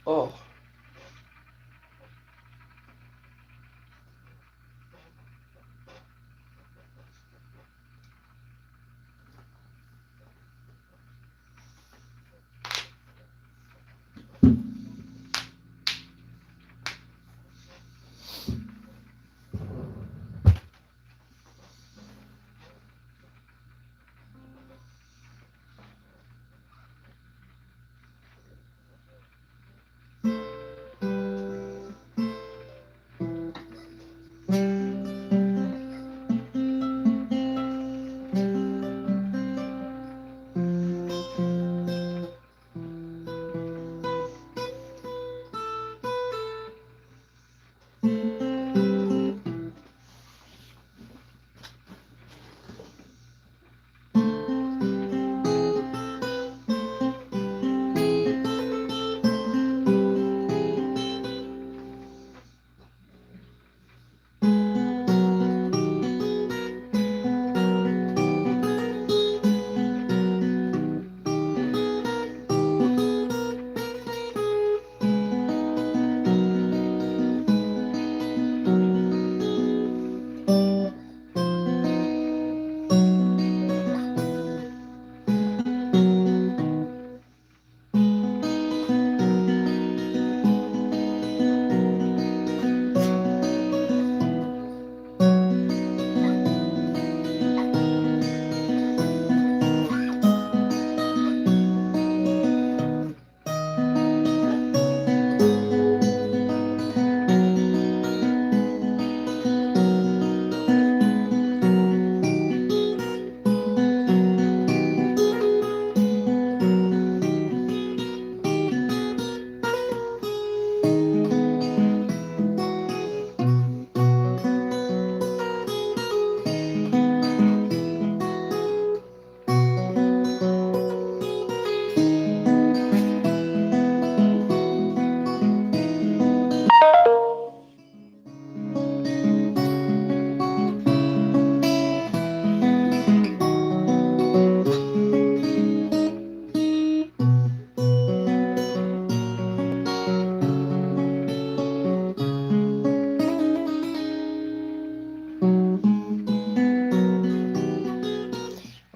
Oh.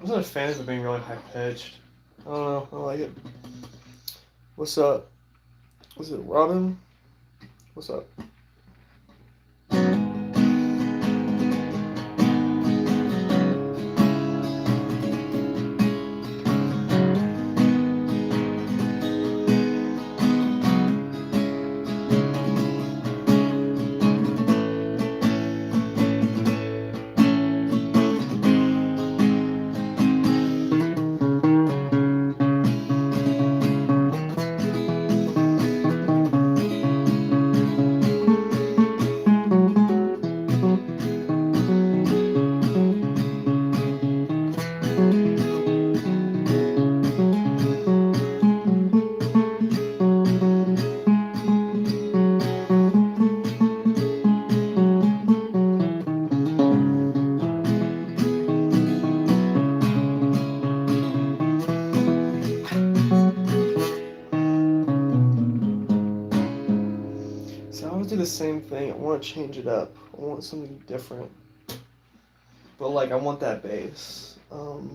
I'm not a fan of it being really high pitched. I don't know. I like it. What's up? Was it Robin? What's up? The same thing. I want to change it up. I want something different. But like I want that bass. How'd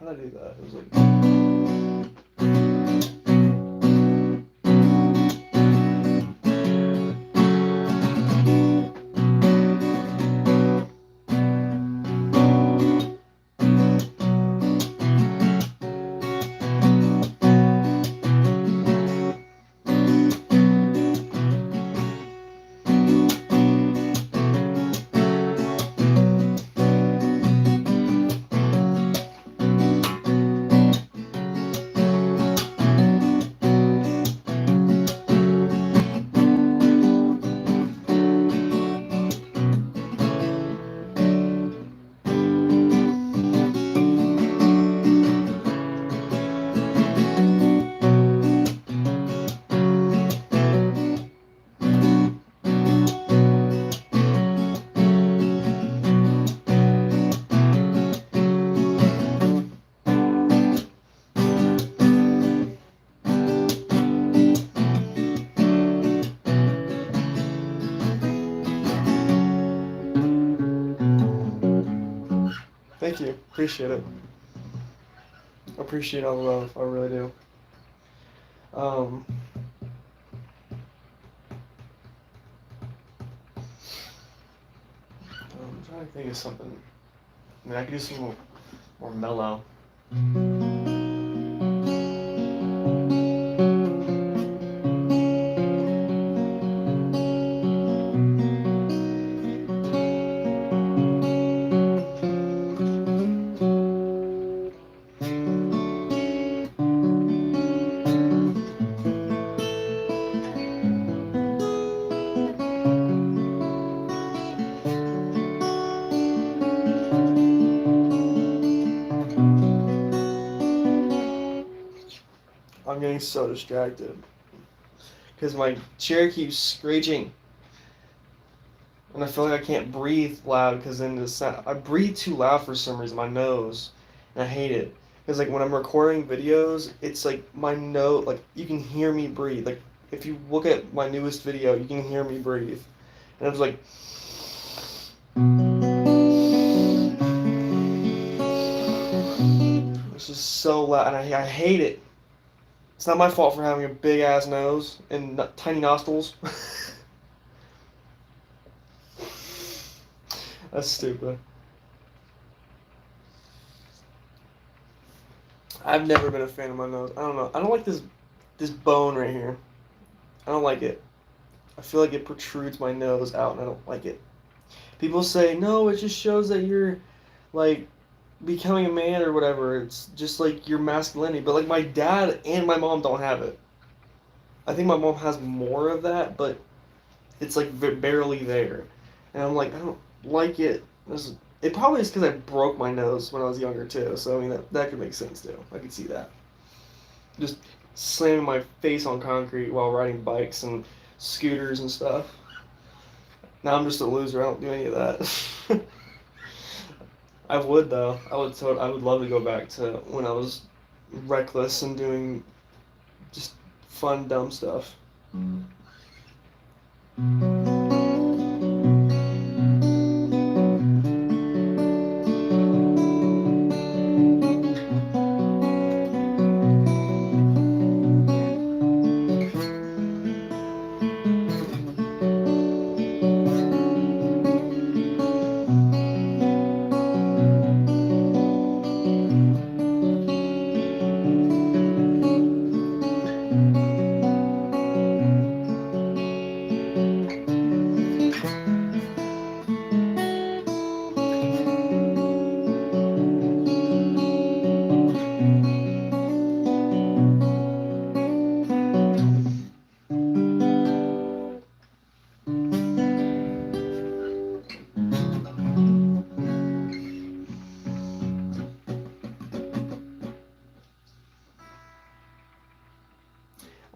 I do that? It was like Thank you. Appreciate it. Appreciate all the love. I really do. Um, I'm trying to think of something. I mean, I could do something more mellow. I'm getting so distracted because my chair keeps screeching, and I feel like I can't breathe loud because then the sound. I breathe too loud for some reason. My nose, and I hate it because like when I'm recording videos, it's like my nose. Like you can hear me breathe. Like if you look at my newest video, you can hear me breathe, and I was like. It's just so loud, and I hate it. It's not my fault for having a big ass nose and tiny nostrils. That's stupid. I've never been a fan of my nose. I don't know. I don't like this bone right here. I don't like it. I feel like it protrudes my nose out, and I don't like it. People say, no, it just shows that you're like becoming a man or whatever. It's just like your masculinity. But like my dad and my mom don't have it. I think my mom has more of that, but it's like barely there. And I'm like, I don't like it. It probably is because I broke my nose when I was younger too. So I mean that could make sense too. I could see that. Just slamming my face on concrete while riding bikes and scooters and stuff. Now I'm just a loser. I don't do any of that. I would though. I would love to go back to when I was reckless and doing just fun dumb stuff.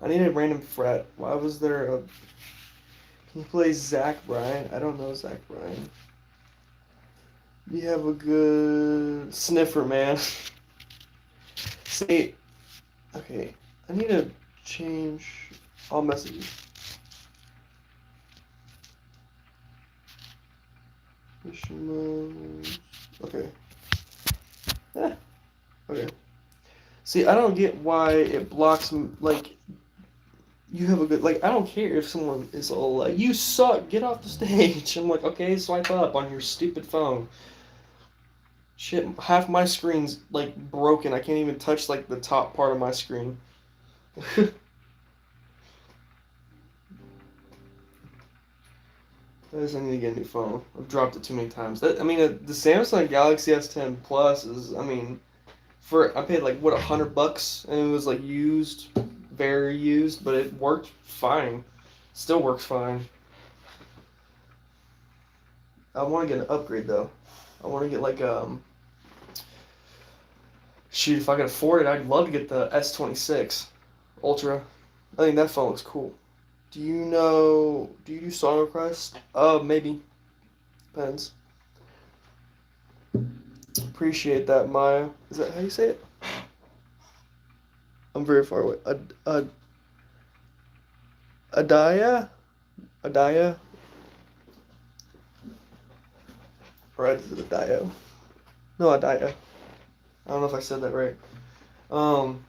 I need a random fret. Why was there a... Can you play Zach Bryan? I don't know Zach Bryan. You have a good sniffer, man. See, okay, I need to change all messages. Okay. Yeah. Okay. See, I don't get why it blocks, like, you have a good, like, I don't care if someone is all like, you suck, get off the stage. I'm like, okay, swipe up on your stupid phone. Shit, half my screen's, like, broken. I can't even touch, like, the top part of my screen. I need to get a new phone. I've dropped it too many times. I mean, the Samsung Galaxy S10 Plus is, I mean, I paid like what $100, and it was like used, very used, but it worked fine. Still works fine. I want to get an upgrade though. I want to get like shoot, if I could afford it, I'd love to get the S26 Ultra. I think that phone looks cool. Do you do song requests? Maybe. Depends. Appreciate that, Maya. Is that how you say it? I'm very far away. Adaya? Adaya? Or is it Adayo? No, I don't know if I said that right.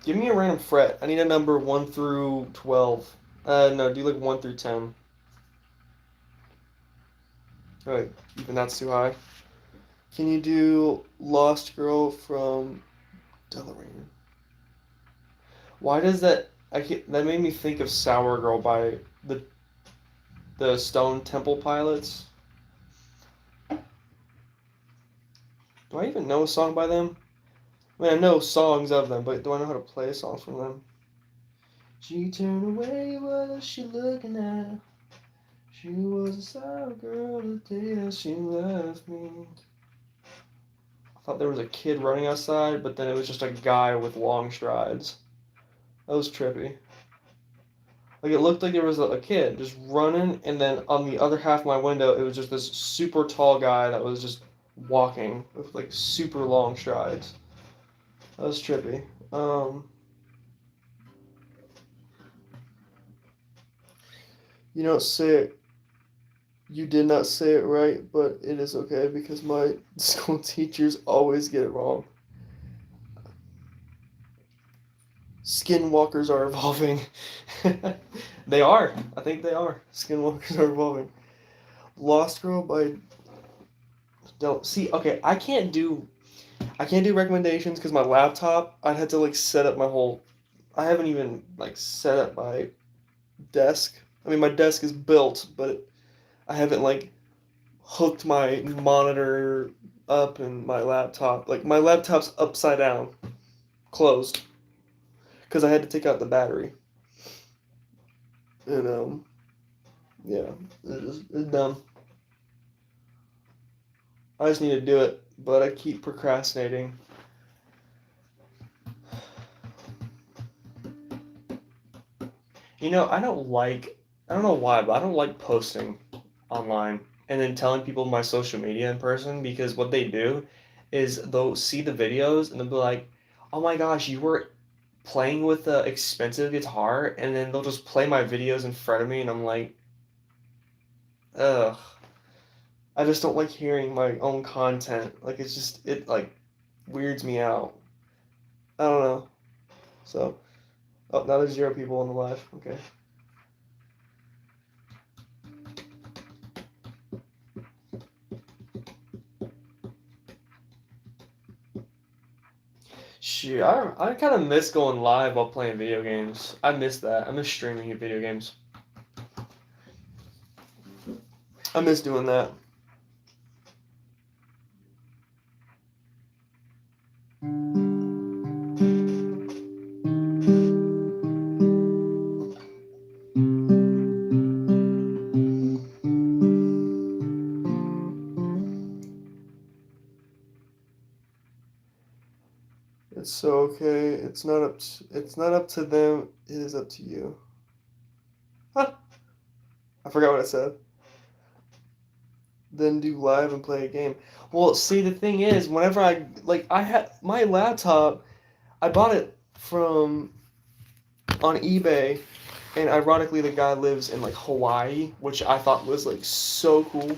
Give me a random fret. I need a number 1 through 12. No, do like 1 through 10. Alright, even that's too high. Can you do Lost Girl from Delaware? Why does that? That made me think of Sour Girl by the Stone Temple Pilots. Do I even know a song by them? I mean, I know songs of them, but do I know how to play a song from them? She turned away, what is she looking at? She was a sour girl the day that she left me. I thought there was a kid running outside, but then it was just a guy with long strides. That was trippy. Like, it looked like there was a kid just running, and then on the other half of my window, it was just this super tall guy that was just walking with, like, super long strides. That was trippy. You don't say it. You did not say it right, but it is okay because my school teachers always get it wrong. Skinwalkers are evolving. They are. I think they are. Skinwalkers are evolving. Lost Girl by don't see. Okay, I can't do recommendations because my laptop. I'd have to like set up my whole. I haven't even like set up my desk. I mean, my desk is built, but I haven't like hooked my monitor up and my laptop. Like my laptop's upside down, closed, because I had to take out the battery. And yeah, it's dumb. I just need to do it, but I keep procrastinating. You know, I don't know why, but I don't like posting online and then telling people my social media in person because what they do is they'll see the videos and they'll be like, oh my gosh, you were playing with the expensive guitar, and then they'll just play my videos in front of me, and I'm like, ugh. I just don't like hearing my own content. Like, it like weirds me out. I don't know. So, oh, now there's 0 people on the live. Okay. Shoot, I kind of miss going live while playing video games. I miss that. I miss streaming video games. I miss doing that. It's so okay. It's not up to them. It is up to you. Huh. I forgot what I said. Then do live and play a game. Well, see, the thing is, whenever I had my laptop, I bought it from on eBay, and ironically, the guy lives in like Hawaii, which I thought was like so cool.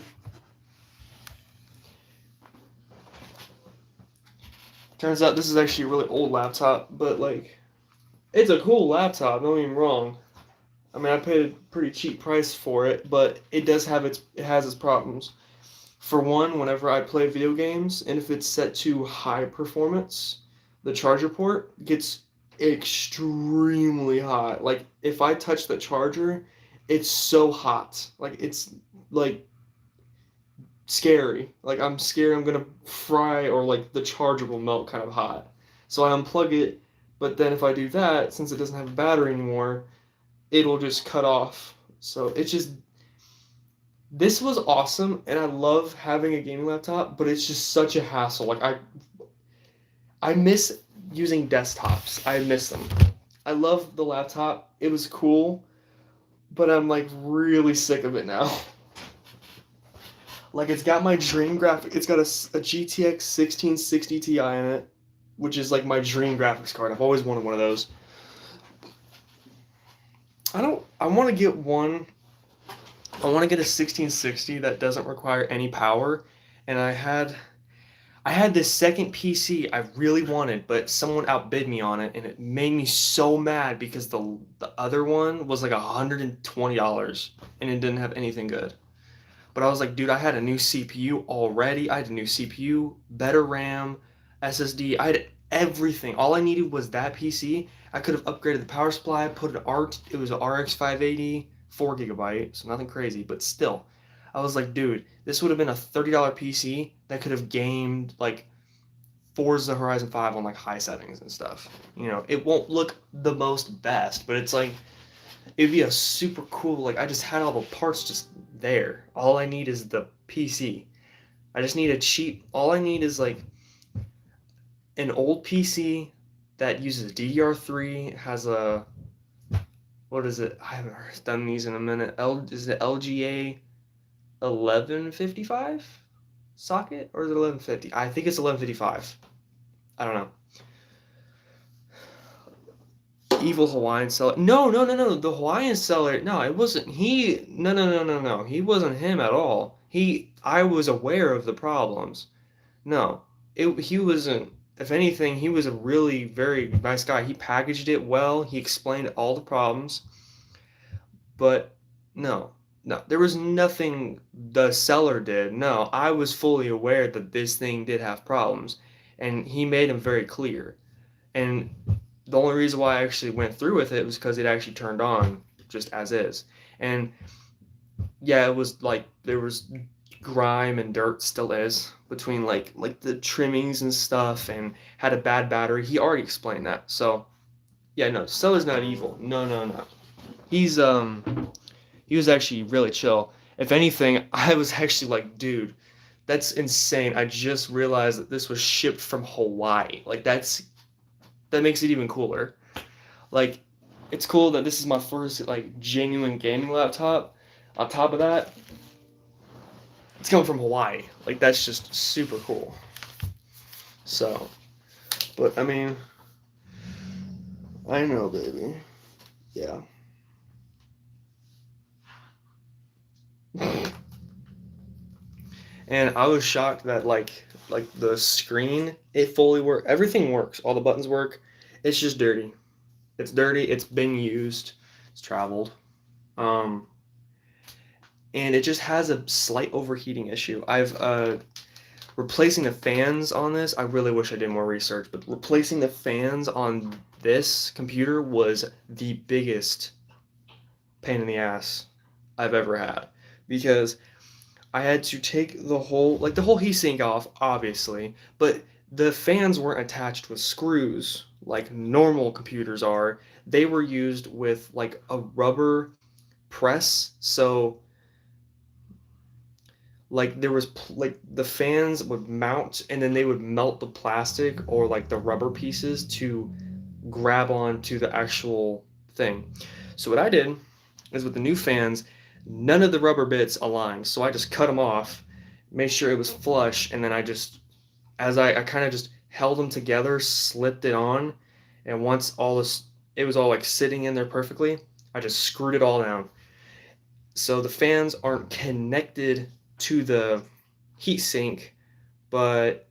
Turns out this is actually a really old laptop, but like, it's a cool laptop. Don't get me wrong. I mean, I paid a pretty cheap price for it, but it has its problems. For one, whenever I play video games, and if it's set to high performance, the charger port gets extremely hot. Like if I touch the charger, it's so hot. Like it's like scary. Like I'm scared I'm gonna fry or like the charger will melt kind of hot. So I unplug it, but then if I do that, since it doesn't have a battery anymore, it'll just cut off. So it's just this was awesome, and I love having a gaming laptop, but it's just such a hassle. Like I miss using desktops. I miss them. I love the laptop. It was cool, but I'm like really sick of it now. Like it's got my dream graphic. It's got a GTX 1660 Ti in it, which is like my dream graphics card. I've always wanted one of those. I want to get one. I want to get a 1660 that doesn't require any power, and I had this second PC I really wanted, but someone outbid me on it, and it made me so mad because the other one was like $120, and it didn't have anything good. But I was like, dude, I had a new CPU already. I had a new CPU, better RAM, SSD. I had everything. All I needed was that PC. I could have upgraded the power supply, put it was an RX 580, 4 GB, so nothing crazy, but still. I was like, dude, this would have been a $30 PC that could have gamed like Forza Horizon 5 on like high settings and stuff. It won't look the most best, but it's like it'd be a super cool, like I just had all the parts just there. All I need is the PC. I just need a cheap, all I need is like an old PC that uses DDR3, has a, what is it? I haven't done these in a minute. Is it LGA 1155 socket, or is it 1150? I think it's 1155. I don't know. Evil Hawaiian seller. No, no, no, no. The Hawaiian seller. No, it wasn't. No, no, no, no, no. He wasn't him at all. I was aware of the problems. No, he wasn't. If anything, he was a really very nice guy. He packaged it well. He explained all the problems. But no, no, there was nothing the seller did. No, I was fully aware that this thing did have problems, and he made them very clear. And the only reason why I actually went through with it was because it actually turned on just as is. And yeah, it was like there was grime and dirt, still is, between like the trimmings and stuff, and had a bad battery. He already explained that. So yeah, no, Stella's not evil. No, no, no. He's he was actually really chill. If anything, I was actually like, dude, that's insane. I just realized that this was shipped from Hawaii. Like that makes it even cooler. Like, it's cool that this is my first like genuine gaming laptop. On top of that, it's coming from Hawaii. Like, that's just super cool. So, but I mean, I know, baby. Yeah. And I was shocked that like the screen, it fully works. Everything works. All the buttons work. It's just dirty. It's dirty. It's been used. It's traveled. Um, and it just has a slight overheating issue. I've replacing the fans on this. I really wish I did more research, but replacing the fans on this computer was the biggest pain in the ass I've ever had, because I had to take the whole heatsink off, obviously, but the fans weren't attached with screws like normal computers are. They were used with like a rubber press. So like there was like the fans would mount, and then they would melt the plastic or like the rubber pieces to grab onto the actual thing. So what I did is, with the new fans, none of the rubber bits aligned. So I just cut them off, made sure it was flush, and then I kind of just held them together, slipped it on, and once it was all like sitting in there perfectly, I just screwed it all down. So the fans aren't connected to the heat sink, but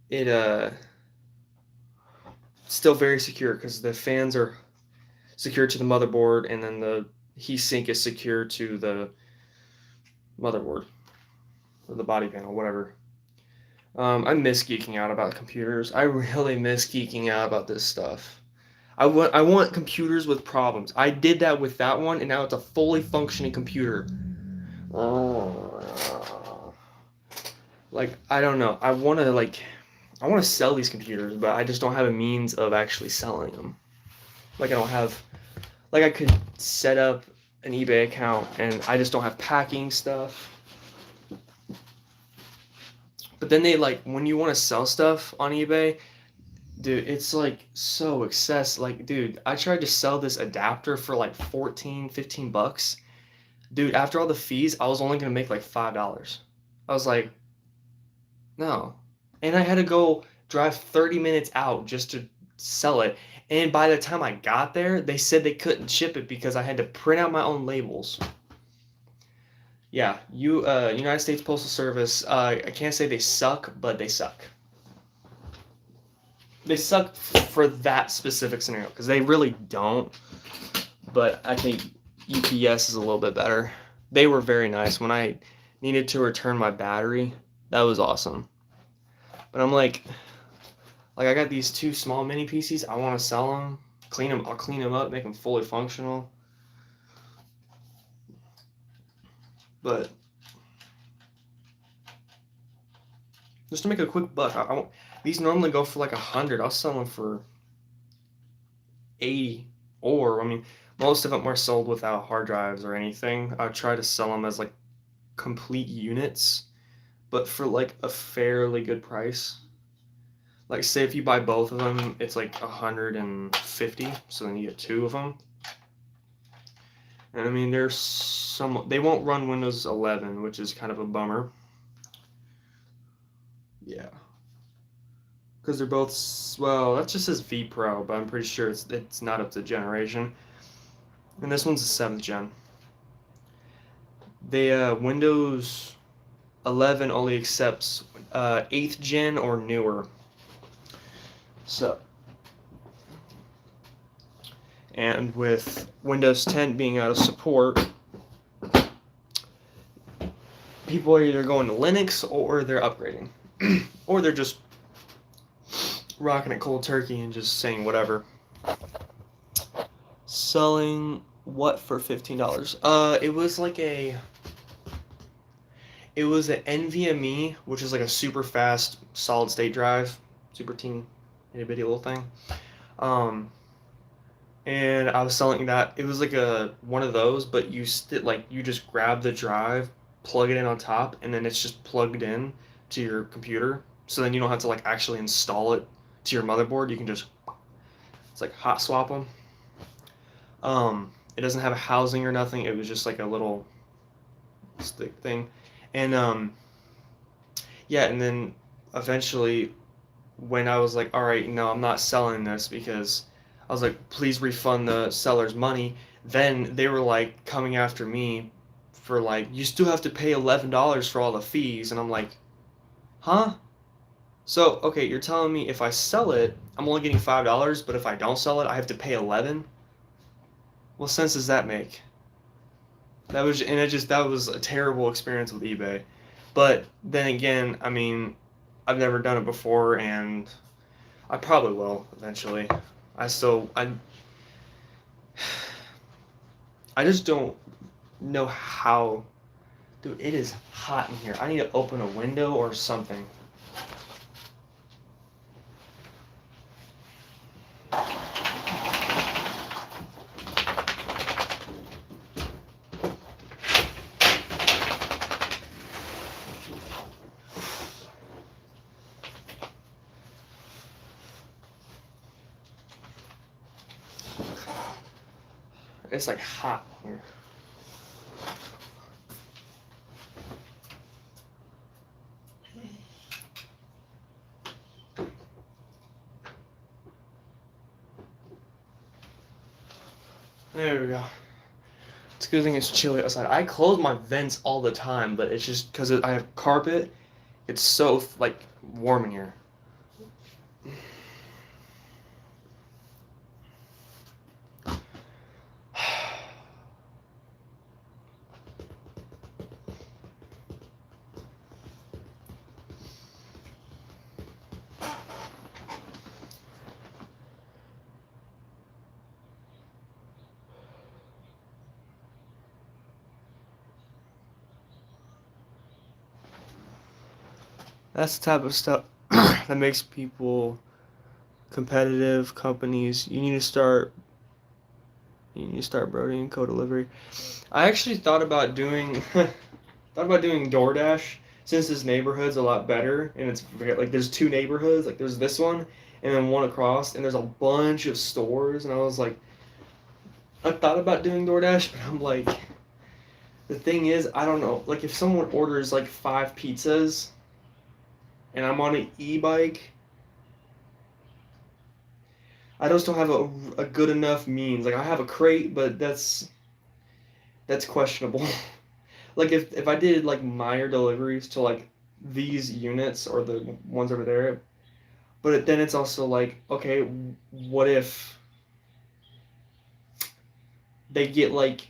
it still very secure because the fans are secured to the motherboard, and then the heat sink is secured to the motherboard or the body panel, whatever. I miss geeking out about computers. I really miss geeking out about this stuff. I want computers with problems. I did that with that one, and now it's a fully functioning computer. Oh, like I don't know. I want to sell these computers, but I just don't have a means of actually selling them. Like I don't have, like I could set up an eBay account, and I just don't have packing stuff. But then when you want to sell stuff on eBay, dude, it's like so excess. Like, dude, I tried to sell this adapter for like 14, 15 bucks. Dude, after all the fees, I was only gonna make like $5. I was like, no. And I had to go drive 30 minutes out just to sell it. And by the time I got there, they said they couldn't ship it because I had to print out my own labels. Yeah, United States Postal Service. I can't say they suck, but they suck. They suck for that specific scenario because they really don't. But I think UPS is a little bit better. They were very nice when I needed to return my battery. That was awesome. But I'm like I got these two small mini PCs. I want to sell them, clean them. I'll clean them up, make them fully functional. But just to make a quick buck, these normally go for like 100. I'll sell them for 80. Or I mean, most of them are sold without hard drives or anything. I try to sell them as like complete units, but for like a fairly good price. Like say if you buy both of them, it's like 150. So then you get two of them. And I mean, they won't run Windows 11, which is kind of a bummer. Yeah. Because they're both, well, that just says V Pro, but I'm pretty sure it's not up to generation. And this one's the 7th gen. Windows 11 only accepts 8th gen or newer. So, and with Windows 10 being out of support, people are either going to Linux or they're upgrading. Or they're just rocking it cold turkey and just saying whatever. Selling what for $15? It was an NVMe, which is like a super fast solid state drive, super teeny, itty bitty little thing. And I was selling that. It was like one of those, but you just grab the drive, plug it in on top, and then it's just plugged in to your computer. So then you don't have to like actually install it to your motherboard. You can just, it's like hot swap them. It doesn't have a housing or nothing. It was just like a little stick thing. And yeah, and then eventually when I was like, all right, no, I'm not selling this because I was like, please refund the seller's money. Then they were like coming after me for like, you still have to pay $11 for all the fees. And I'm like, huh? So, okay, you're telling me if I sell it, I'm only getting $5, but if I don't sell it, I have to pay 11? What sense does that make? That was a terrible experience with eBay. But then again, I mean, I've never done it before, and I probably will eventually. I just don't know how. Dude, it is hot in here. I need to open a window or something. It's like hot here. There we go. It's a good thing it's chilly outside. I close my vents all the time, but it's just because I have carpet. It's so like warm in here. That's the type of stuff that makes people competitive companies. You need to start Brody and co-delivery. I actually thought about doing DoorDash since this neighborhood's a lot better and it's like there's two neighborhoods, like there's this one and then one across and there's a bunch of stores and I was like I thought about doing DoorDash, but I'm like the thing is, I don't know, like if someone orders like 5 pizzas and I'm on an e-bike, I just don't have a good enough means. Like I have a crate, but that's questionable. Like if I did like Meyer deliveries to like these units or the ones over there, but then it's also like, okay, what if they get like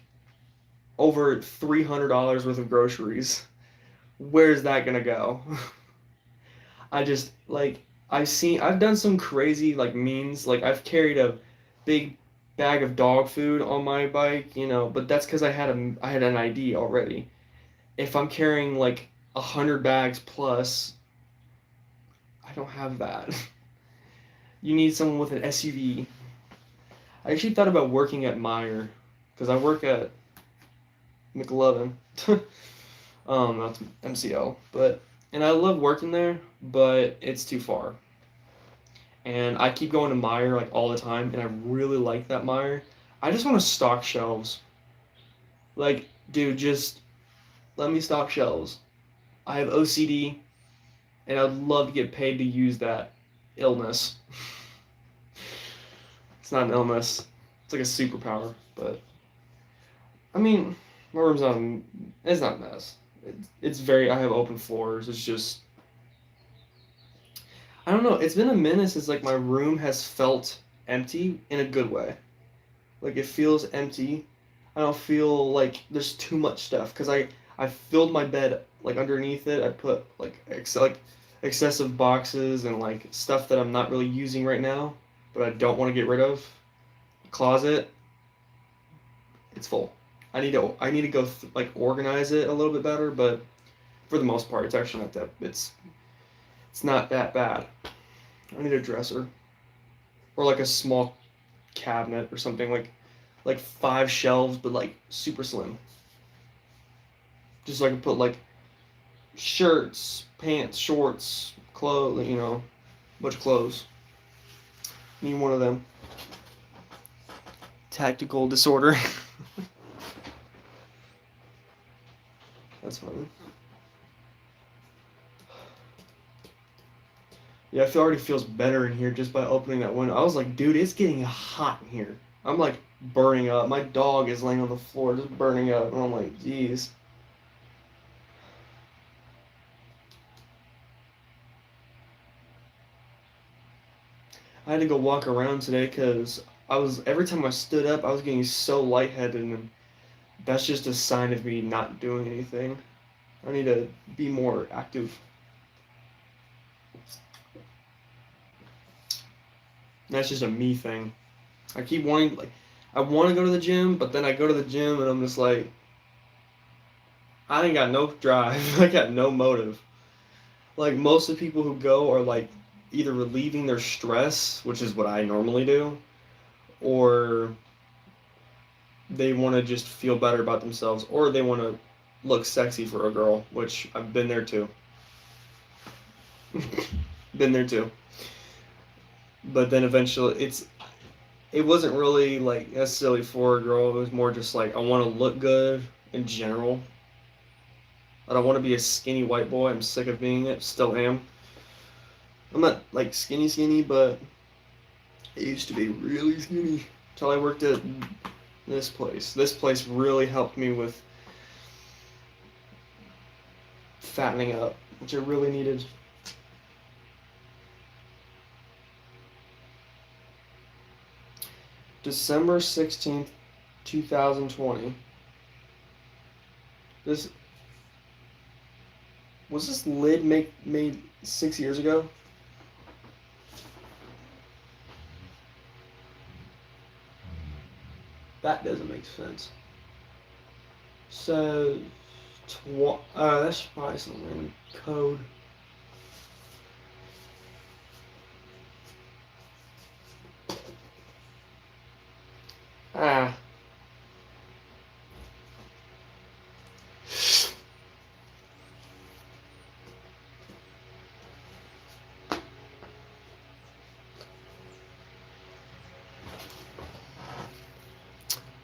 over $300 worth of groceries? Where's that gonna go? I just like I've done some crazy like means. Like I've carried a big bag of dog food on my bike, but that's because I had an ID already. If I'm carrying like 100 bags plus, I don't have that. You need someone with an SUV. I actually thought about working at Meyer because I work at McLovin. That's MCL, and I love working there, but it's too far. And I keep going to Meyer like all the time, and I really like that Meyer. I just want to stock shelves. Like, dude, just let me stock shelves. I have OCD, and I'd love to get paid to use that illness. It's not an illness. It's like a superpower. But I mean, my room's not. It's not a mess. It's very. I have open floors. It's just. I don't know. It's been a minute since like my room has felt empty in a good way. Like it feels empty. I don't feel like there's too much stuff because I filled my bed like underneath it. I put like excessive boxes and like stuff that I'm not really using right now, but I don't want to get rid of. Closet, it's full. I need to go like organize it a little bit better, but for the most part, it's actually not that it's not that bad. I need a dresser or like a small cabinet or something like 5 shelves, but like super slim. Just so I can put like shirts, pants, shorts, clothes, bunch of clothes. Need one of them. Tactical disorder. That's funny. Yeah, it already feels better in here just by opening that window. I was like, dude, it's getting hot in here. I'm like burning up. My dog is laying on the floor just burning up. And I'm like, geez. I had to go walk around today because every time I stood up, I was getting so lightheaded, and that's just a sign of me not doing anything. I need to be more active. That's just a me thing. I keep wanting, like, I want to go to the gym, but then I go to the gym and I'm just like, I ain't got no drive. I got no motive. Like, most of the people who go are, like, either relieving their stress, which is what I normally do, or they want to just feel better about themselves, or they want to look sexy for a girl, which I've been there too. Been there too. But then eventually, it wasn't really like necessarily for a girl. It was more just like I want to look good in general. I don't want to be a skinny white boy. I'm sick of being it. Still am. I'm not like skinny, but I used to be really skinny until I worked at this place. This place really helped me with fattening up, which I really needed. December 16th, 2020. This was this lid made 6 years ago? That doesn't make sense. So, that's probably some random code. Ah.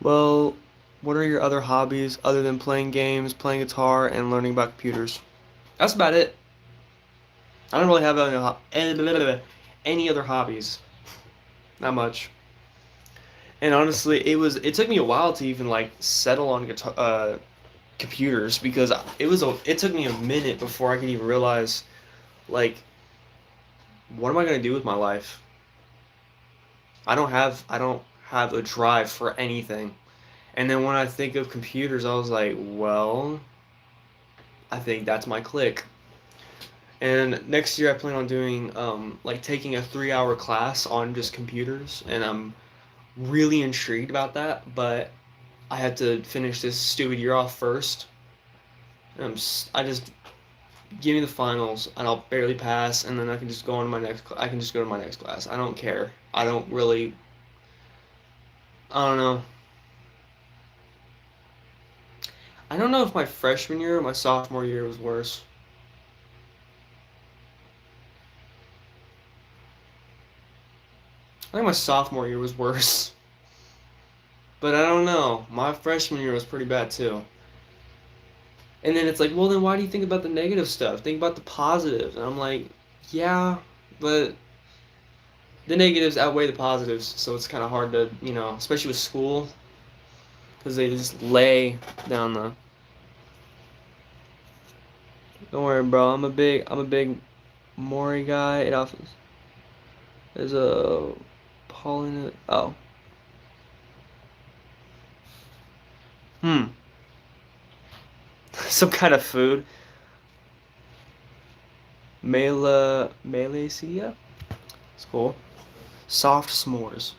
Well, what are your other hobbies other than playing games, playing guitar, and learning about computers? That's about it. I don't really have any other hobbies. Not much. And honestly, it took me a while to even like settle on guitar, computers because it took me a minute before I could even realize like what am I gonna do with my life? I don't have a drive for anything. And then when I think of computers, I was like, well, I think that's my clique. And next year I plan on doing like taking a 3 hour class on just computers, and I'm really intrigued about that. But I have to finish this stupid year off first. I just give me the finals, and I'll barely pass, and then I can just go on to my next. I can just go to my next class. I don't care. I don't really. I don't know. I don't know if my freshman year or my sophomore year was worse. I think my sophomore year was worse. But I don't know. My freshman year was pretty bad too. And then it's like, well, then why do you think about the negative stuff? Think about the positives. And I'm like, yeah, but the negatives outweigh the positives. So it's kind of hard to, especially with school, because they just lay down the. Don't worry, bro. I'm a big Maury guy. It also there's a Pauline. Oh, hmm. Some kind of food. Malacia. It's cool. Soft s'mores.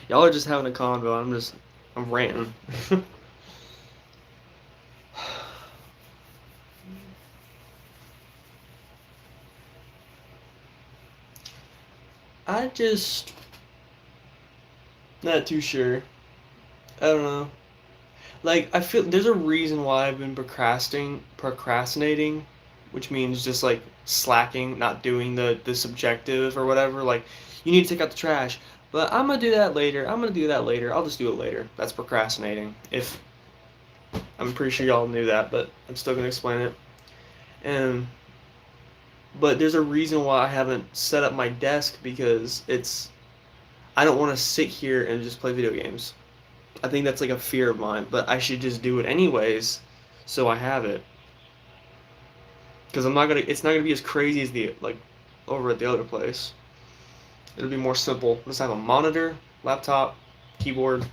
Y'all are just having a convo. I'm ranting. I just not too sure. I don't know. Like I feel there's a reason why I've been procrastinating, which means just like slacking, not doing the subjective or whatever. Like you need to take out the trash, but I'm gonna do that later. I'm gonna do that later. I'll just do it later. That's procrastinating. If I'm pretty sure y'all knew that, but I'm still gonna explain it. And but there's a reason why I haven't set up my desk because I don't want to sit here and just play video games. I think that's like a fear of mine, but I should just do it anyways, so I have it. Because it's not gonna be as crazy as the like over at the other place. It'll be more simple. Just have a monitor, laptop, keyboard,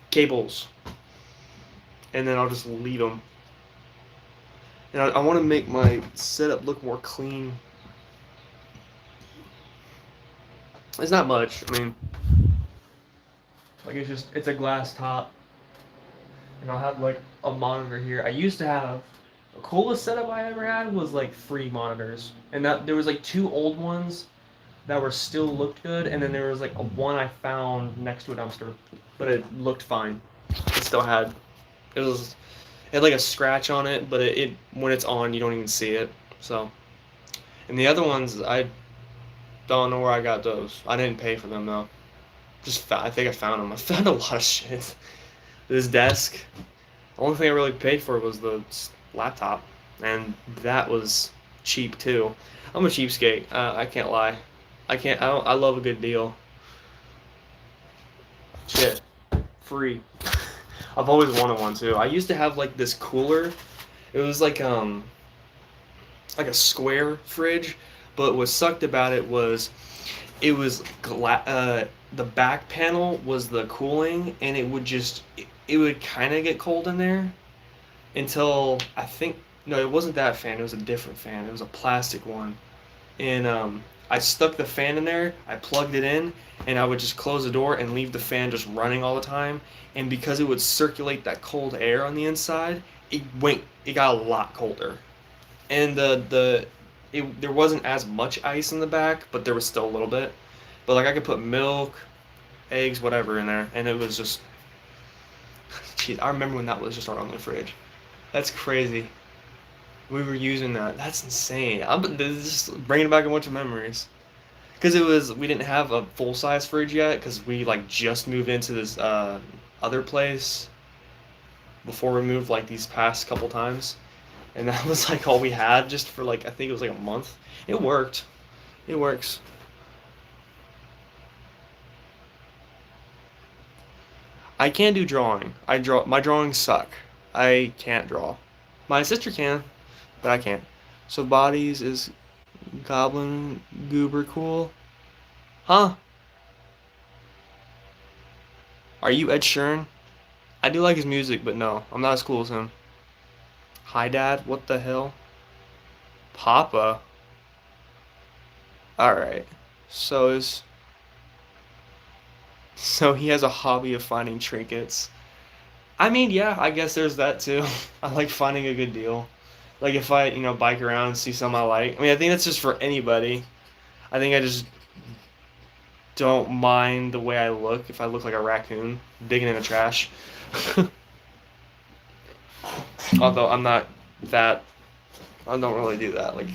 cables, and then I'll just leave them. And I want to make my setup look more clean. It's not much. I mean, like it's a glass top, and I'll have like a monitor here. I used to have the coolest setup I ever had was like 3 monitors, and that there was like 2 old ones that were still looked good, and then there was like a one I found next to a dumpster, but it looked fine. It still had it was it had like a scratch on it, but it when it's on you don't even see it. So, and the other ones I don't know where I got those. I didn't pay for them though. I think I found them. I found a lot of shit. This desk. The only thing I really paid for was the laptop, and that was cheap too. I'm a cheapskate. I can't lie. I can't. I don't. I love a good deal. Shit, free. I've always wanted one too. I used to have like this cooler. It was like a square fridge, but what sucked about it was the back panel was the cooling, and it would kind of get cold in there until I think no, it wasn't that fan. It was a different fan. It was a plastic one, and I stuck the fan in there. I plugged it in, and I would just close the door and leave the fan just running all the time. And because it would circulate that cold air on the inside, it got a lot colder. And there wasn't as much ice in the back, but there was still a little bit. But like I could put milk, eggs, whatever in there, and it was just. Jeez, I remember when that was just our only fridge. That's crazy. We were using that. That's insane. I'm just bringing back a bunch of memories. Because we didn't have a full size fridge yet, because we like just moved into this other place before we moved like these past couple times, and that was like all we had just for like I think it was like a month. It worked. It works. I can do drawing. My drawings suck. I can't draw. My sister can, but I can't. So bodies is Goblin Goober cool? Huh? Are you Ed Sheeran? I do like his music, but no, I'm not as cool as him. Hi Dad, what the hell? Papa? Alright. So is so he has a hobby of finding trinkets. I mean, yeah, I guess there's that too. I like finding a good deal. Like if I, bike around and see something I like. I mean, I think that's just for anybody. I think I just don't mind the way I look if I look like a raccoon digging in the trash. Although I'm not that, I don't really do that. Like,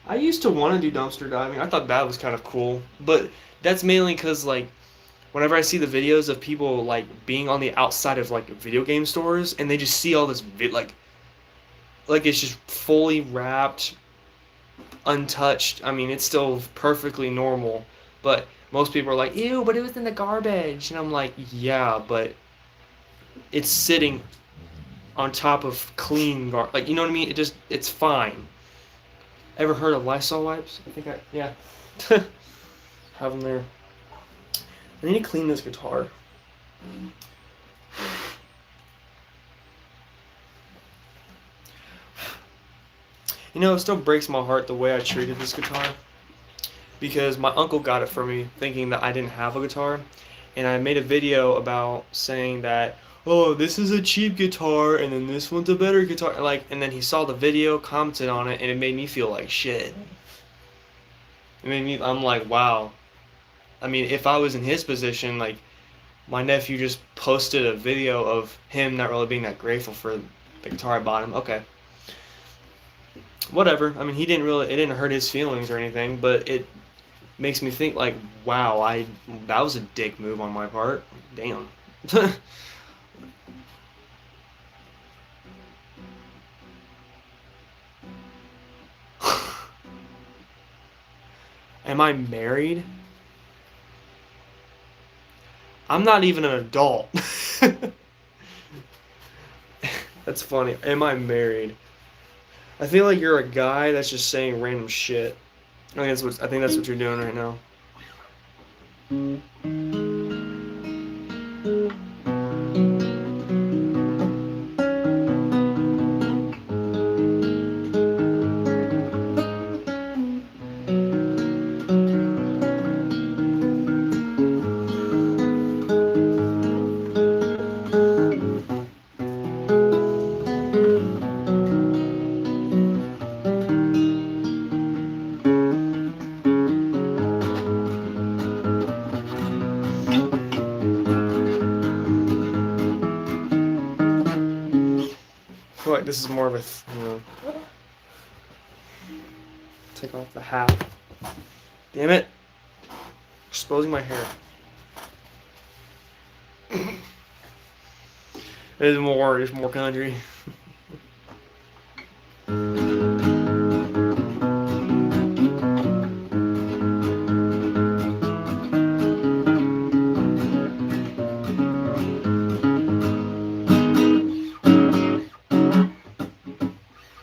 I used to want to do dumpster diving. I thought that was kind of cool, but that's mainly because like whenever I see the videos of people like being on the outside of like video game stores and they just see all this like it's just fully wrapped, untouched. I mean, it's still perfectly normal, but most people are like, "Ew, but it was in the garbage," and I'm like, "Yeah, but it's sitting on top of clean like you know what I mean? It's fine." Ever heard of Lysol wipes? Yeah. Have them there. I need to clean this guitar. It still breaks my heart the way I treated this guitar because my uncle got it for me thinking that I didn't have a guitar, and I made a video about saying that, oh, this is a cheap guitar and then this one's a better guitar, and then he saw the video, commented on it, and it made me feel like shit. I'm like, wow. I mean, if I was in his position, like my nephew just posted a video of him not really being that grateful for the guitar I bought him. Okay. Whatever. I mean, it didn't hurt his feelings or anything, but it makes me think like, wow, that was a dick move on my part. Damn. Am I married? I'm not even an adult. That's funny. Am I married? I feel like you're a guy that's just saying random shit. I think that's what you're doing right now. I feel like this is more of a, take off the hat. Damn it. Exposing my hair. It's more country.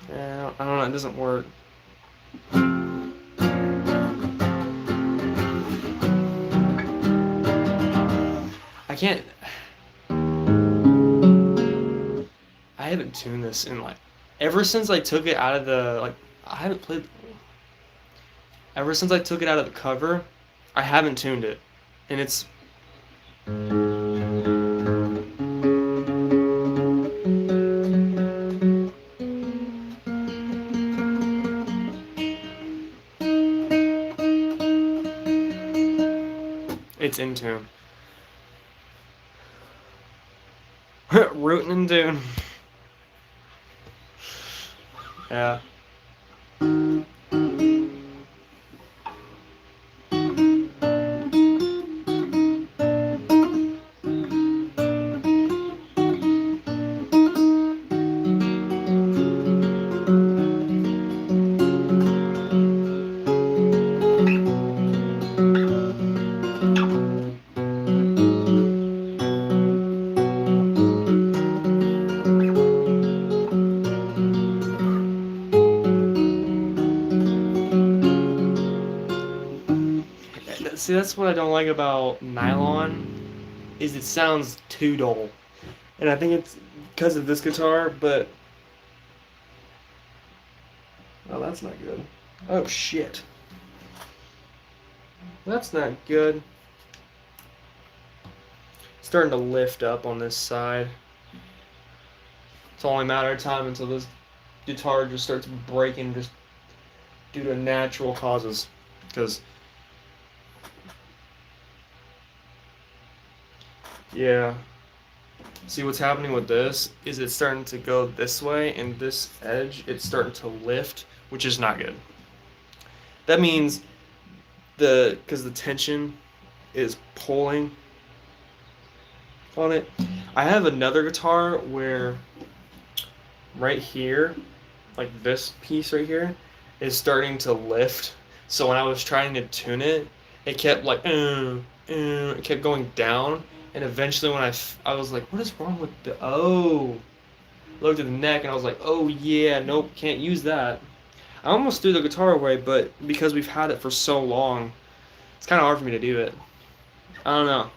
Yeah, I don't know, it doesn't work. I can't. I haven't tuned this in ever since I took it out of the I haven't played ever since I took it out of the cover. I haven't tuned it, and it's in tune. Rootin' in tune. Yeah. See, that's what I don't like about nylon, is it sounds too dull. And I think it's because of this guitar, but oh, that's not good. Oh shit. That's not good. It's starting to lift up on this side. It's only a matter of time until this guitar just starts breaking just due to natural causes. Because, yeah. See, what's happening with this is it's starting to go this way, and this edge, it's starting to lift, which is not good. That means because the tension is pulling on it. I have another guitar where right here, like this piece right here, is starting to lift. So when I was trying to tune it, it kept like, it kept going down. And eventually when I was like, what is wrong with the, oh, looked at the neck and I was like, oh yeah, nope, can't use that. I almost threw the guitar away, but because we've had it for so long, it's kind of hard for me to do it. I don't know.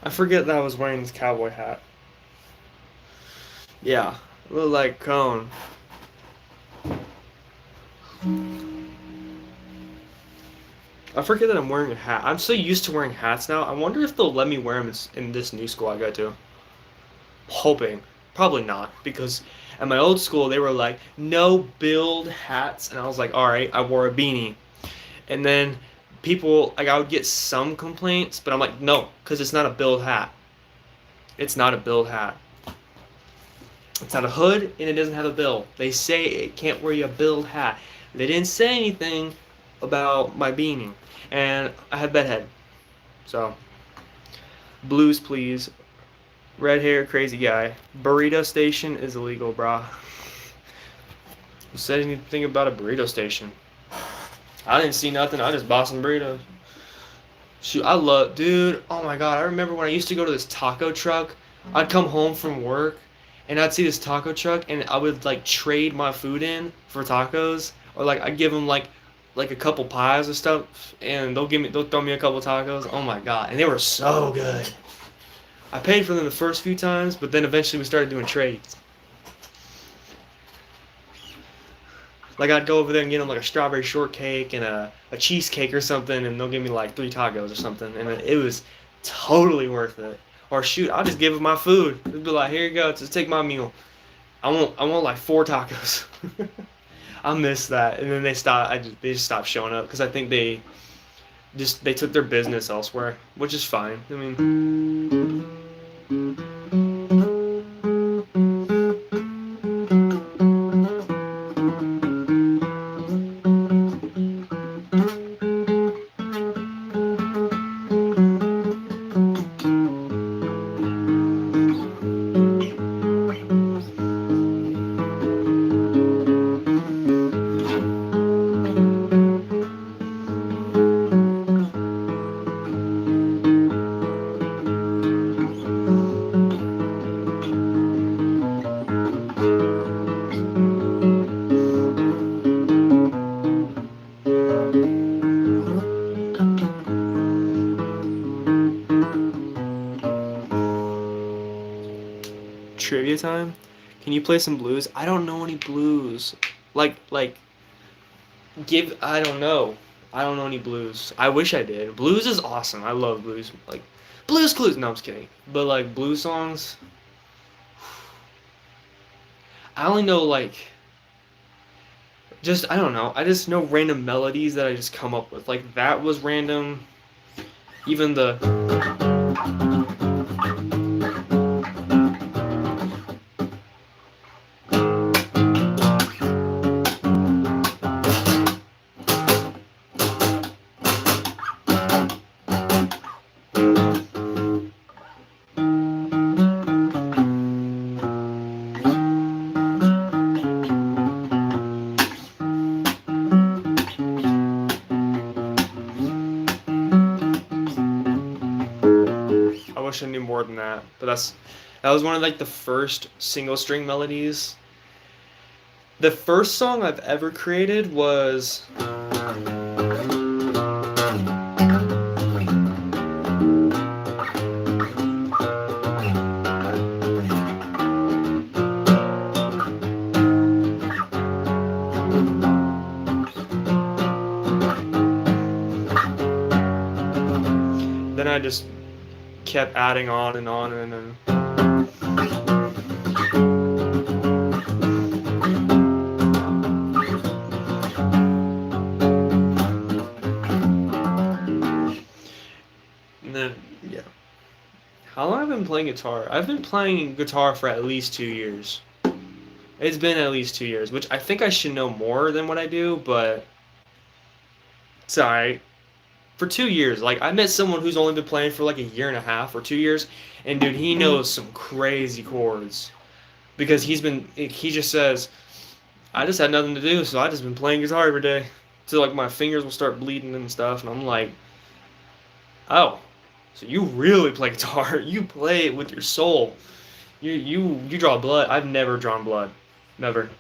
I forget that I was wearing this cowboy hat. Yeah, a little like cone. I forget that I'm wearing a hat. I'm so used to wearing hats now. I wonder if they'll let me wear them in this new school I go to. Hoping. Probably not, because at my old school they were like, no build hats, and I was like, alright, I wore a beanie. And then people, like, I would get some complaints, but I'm like, no, because it's not a build hat. It's not a build hat. It's not a hood, and it doesn't have a bill. They say it can't wear you a build hat. They didn't say anything about my beanie, and I had bedhead. So, blues please. Red hair, crazy guy. Burrito station is illegal, brah. Who said anything about a burrito station? I didn't see nothing. I just bought some burritos. Shoot, I love, dude. Oh my god, I remember when I used to go to this taco truck. I'd come home from work, and I'd see this taco truck, and I would like trade my food in for tacos, or like I'd give them like a couple pies or stuff, and they'll throw me a couple tacos. Oh my god, and they were so good. I paid for them the first few times, but then eventually we started doing trades. Like I'd go over there and get them like a strawberry shortcake and a cheesecake or something, and they'll give me like 3 tacos or something, and it was totally worth it. Or shoot, I'll just give them my food. They'd be like, here you go, just take my meal. I want like 4 tacos. I miss that, and then they just stopped showing up because I think just they took their business elsewhere, which is fine. I mean, trivia time. Can you play some blues? I don't know any blues. Like give I don't know. I don't know any blues. I wish I did. Blues is awesome. I love blues. Like Blues Clues. No, I'm just kidding. But like blues songs, I only know like just I don't know. I just know random melodies that I just come up with. Like that was random. Even the I wish I knew more than that. But that was one of like the first single string melodies. The first song I've ever created was then I just kept adding on and on and then yeah. How long have I been playing guitar? I've been playing guitar for at least 2 years. It's been at least 2 years, which I think I should know more than what I do, but it's alright. For 2 years, like I met someone who's only been playing for like a year and a half or 2 years, and dude, he knows some crazy chords because he just says, I just had nothing to do, so I just been playing guitar every day. So like my fingers will start bleeding and stuff, and I'm like, oh, so you really play guitar? You play it with your soul. You draw blood. I've never drawn blood, never.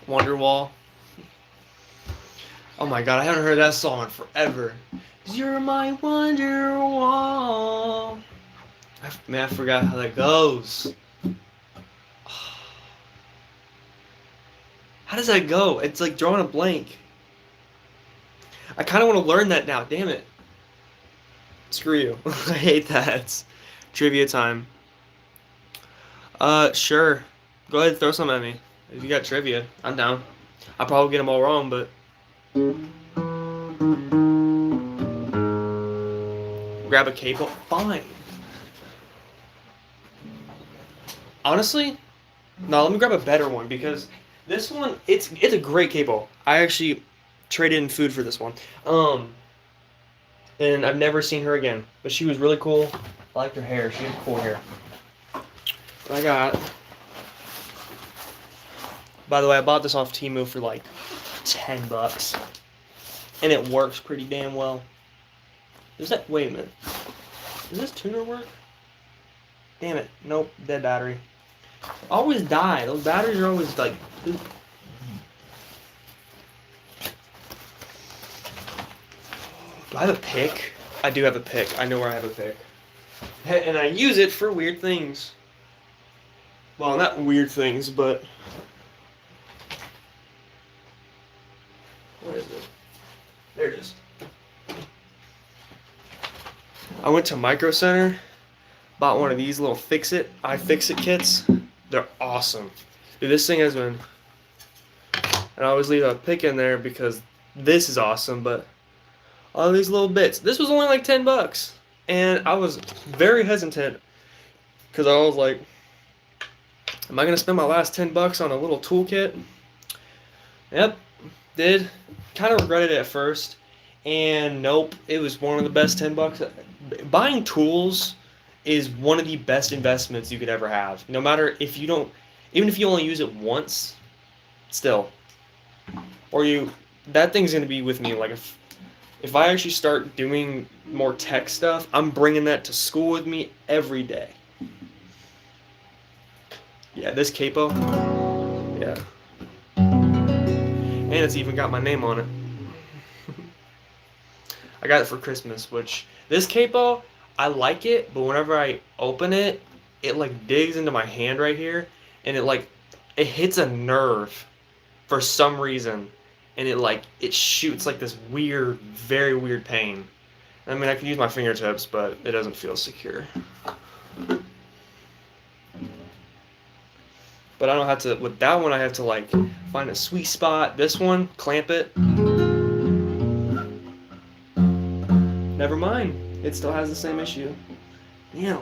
Wonderwall. Oh my god, I haven't heard that song in forever. You're my Wonderwall. Man, I forgot how that goes. How does that go? It's like drawing a blank. I kind of want to learn that now. Damn it. Screw you. I hate that. It's trivia time. Sure. Go ahead and throw some at me. If you got trivia, I'm down. I'll probably get them all wrong, but... Grab a cable? Fine. Honestly, no, let me grab a better one because this one, it's a great cable. I actually traded in food for this one. And I've never seen her again, but she was really cool. I liked her hair. She had cool hair. I got... By the way, I bought this off Temu for like $10. And it works pretty damn well. Wait a minute. Does this tuner work? Damn it. Nope. Dead battery. Always die. Those batteries are always like... Do I have a pick? I do have a pick. I know where I have a pick. And I use it for weird things. Well, not weird things, but... Where is it? There it is. I went to Micro Center, bought one of these little iFixit kits. They're awesome. Dude, this thing has been And I always leave a pick in there because this is awesome, but all these little bits. This was only like $10. And I was very hesitant because I was like, am I going to spend my last $10 on a little toolkit? Yep, did. Kind of regretted it at first. And nope, it was one of the best $10. Buying tools is one of the best investments you could ever have. No matter if you don't, even if you only use it once, still. Or that thing's going to be with me. Like if I actually start doing more tech stuff, I'm bringing that to school with me every day. Yeah, this capo. Yeah. And it's even got my name on it. I got it for Christmas, which this capo, I like it, but whenever I open it, it like digs into my hand right here, and it hits a nerve for some reason, and it shoots like this weird, very weird pain. I mean, I can use my fingertips, but it doesn't feel secure. But I don't have to, with that one, I have to like find a sweet spot. This one, clamp it. Never mind. It still has the same issue. Damn.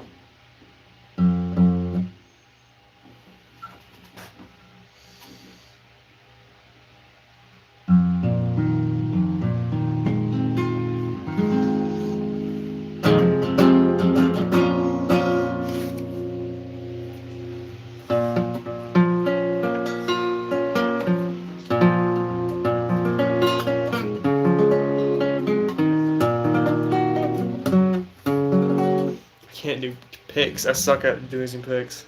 Can't do picks. I suck at doing picks.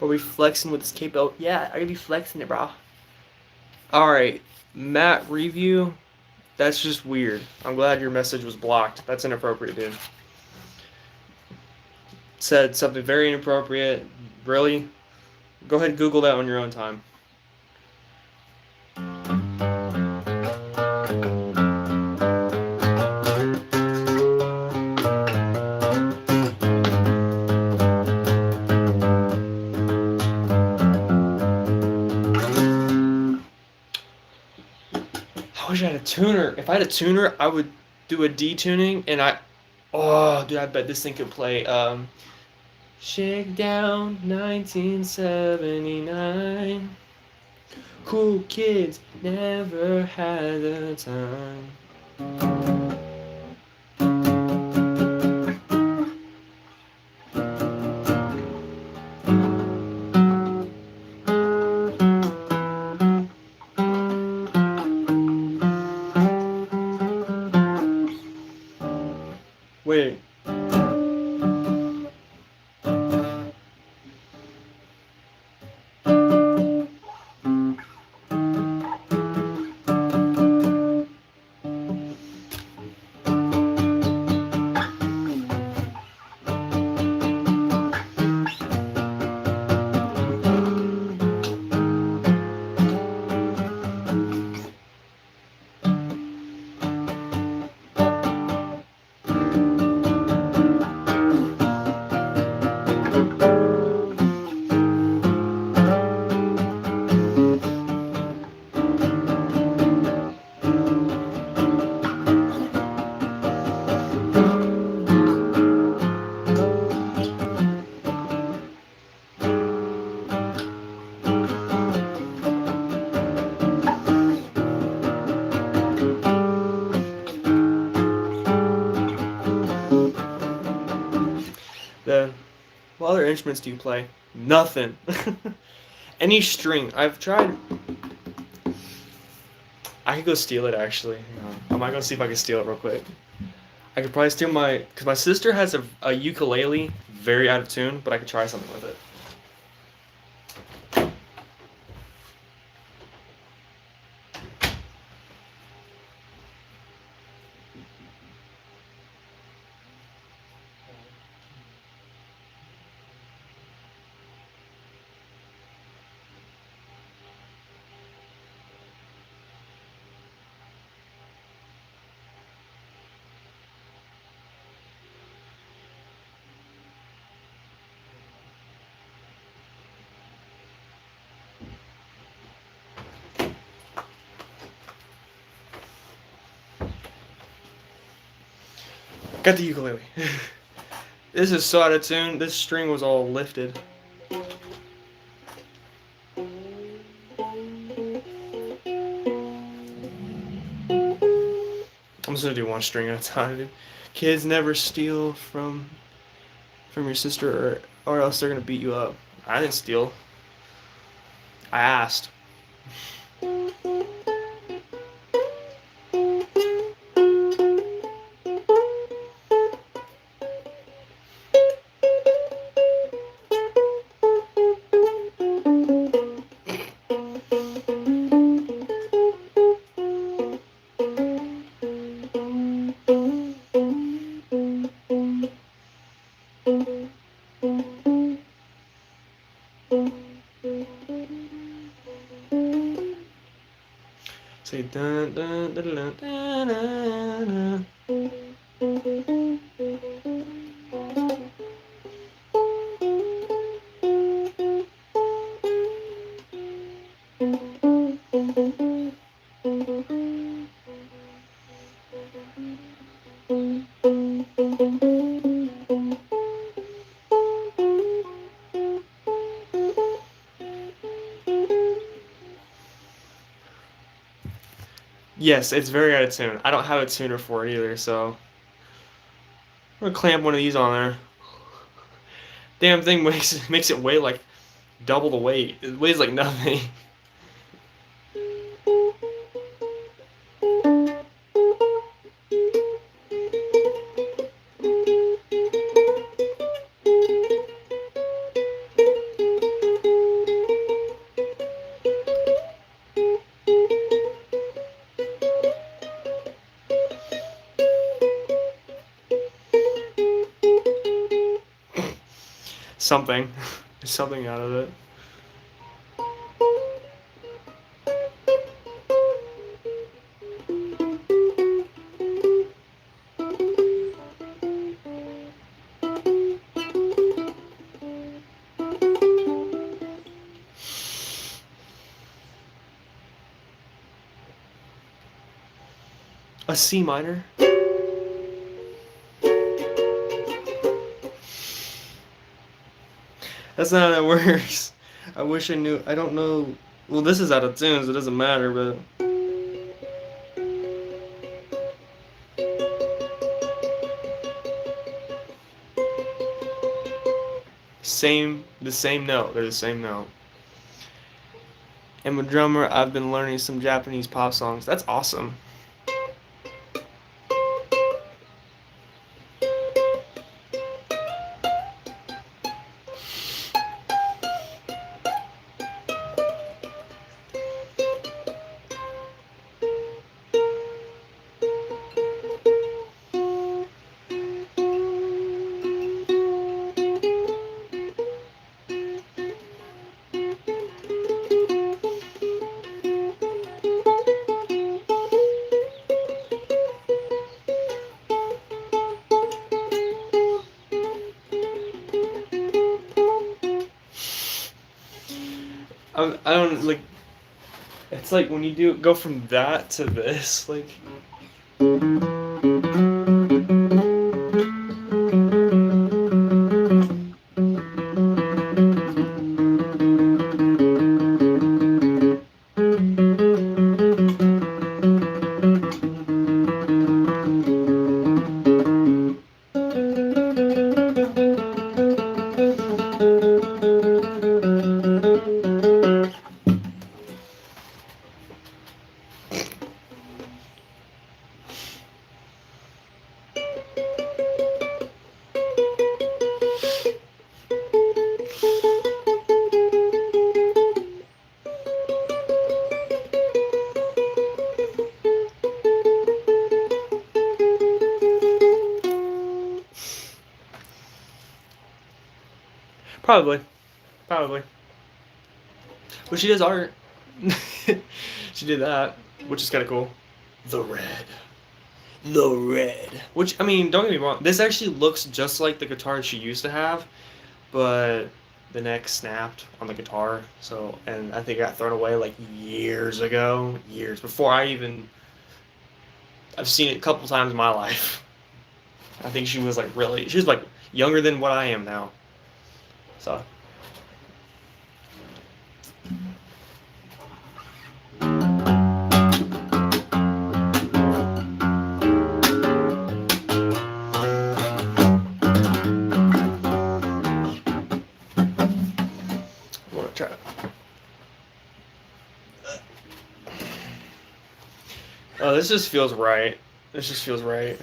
Are we flexing with this capo? Yeah, I gotta be flexing it, bro. Alright, Matt review. That's just weird. I'm glad your message was blocked. That's inappropriate, dude. Said something very inappropriate. Really? Go ahead and Google that on your own time. I wish I had a tuner. If I had a tuner, I would do a detuning, and oh, dude, I bet this thing could play, Shakedown 1979. Cool kids never had the time. Wait. What other instruments do you play? Nothing. Any string. I've tried. I could go steal it, actually. I might go see if I can steal it real quick. I could probably steal because my sister has a ukulele, very out of tune, but I could try something with it. Got the ukulele. This is so out of tune. This string was all lifted. I'm just gonna do one string at a time. Kids never steal from your sister, or else they're gonna beat you up. I didn't steal. I asked. Say dun dun dun dun dun dun. Yes, it's very out of tune. I don't have a tuner for it either, so I'm gonna clamp one of these on there. Damn thing makes it weigh like double the weight. It weighs like nothing. Something. Something out of it. A C minor? That's not how that works. I wish I knew. I don't know. Well, this is out of tune, so it doesn't matter, but. The same note. They're the same note. I'm a drummer. I've been learning some Japanese pop songs. That's awesome. I don't like. It's like when you go from that to this, like. Probably. But she does art. She did that, which is kind of cool. The red. Which, I mean, don't get me wrong. This actually looks just like the guitar she used to have, but the neck snapped on the guitar. So, and I think it got thrown away like years ago. Years before I've seen it a couple times in my life. I think she was like she was like younger than what I am now. So. I want to try it. Oh, this just feels right. This just feels right.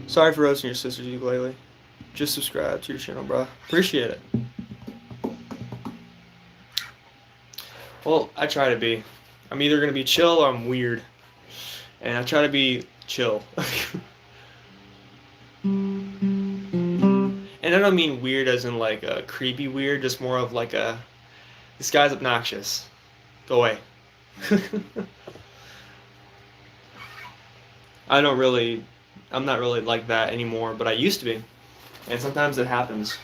Sorry for roasting your sister's ukulele. Just subscribe to your channel, bro. Appreciate it. Well, I try to be. I'm either gonna be chill or I'm weird, and I try to be chill. And I don't mean weird as in like a creepy weird, just more of like a this guy's obnoxious. Go away. I'm not really like that anymore, but I used to be. And sometimes it happens.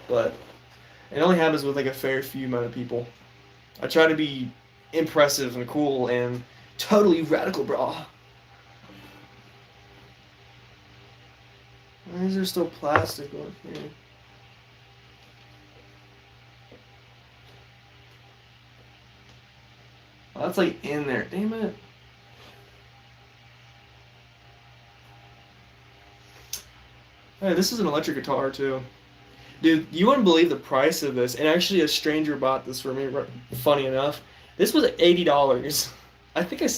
But it only happens with like a fair few amount of people. I try to be impressive and cool and totally radical, bro. Why is there still plastic on here? Oh, that's like in there. Damn it. Hey, this is an electric guitar too. Dude, you wouldn't believe the price of this. And actually, a stranger bought this for me, funny enough. This was $80. I think I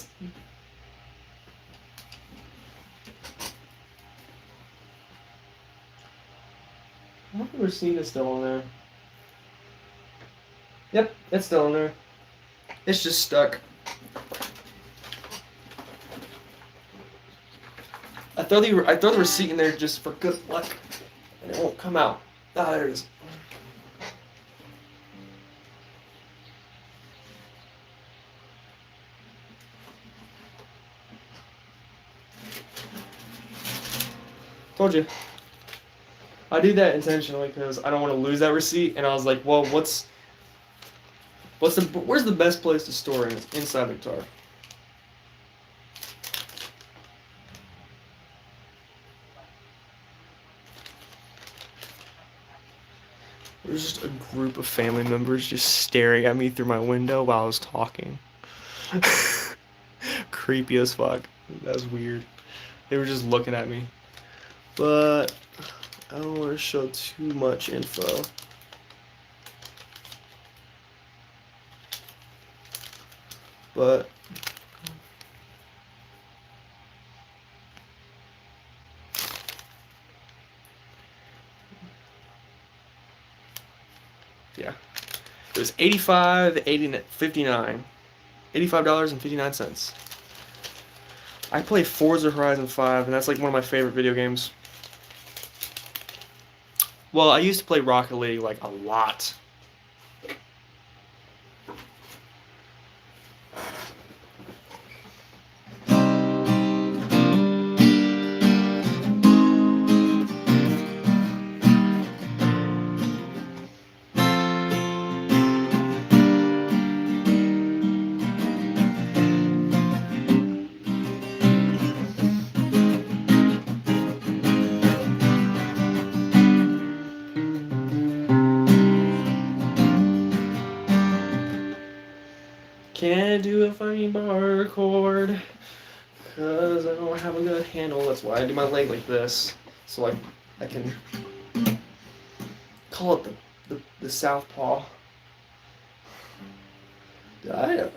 wonder if the receipt is still in there. Yep, it's still in there. It's just stuck. I throw the receipt in there just for good luck, and it won't come out. Ah, there it is. Told you. I do that intentionally because I don't want to lose that receipt, and I was like, well, where's the best place to store it? Inside the guitar. There's just a group of family members just staring at me through my window while I was talking. Creepy as fuck. That was weird. They were just looking at me. But I don't want to show too much info. But yeah. It was $85.59. $85.59. I play Forza Horizon 5, and that's like one of my favorite video games. Well, I used to play Rocket League like a lot. Can't do a funny bar chord because I don't have a good handle. That's why I do my leg like this, so I can call it the southpaw. I don't know.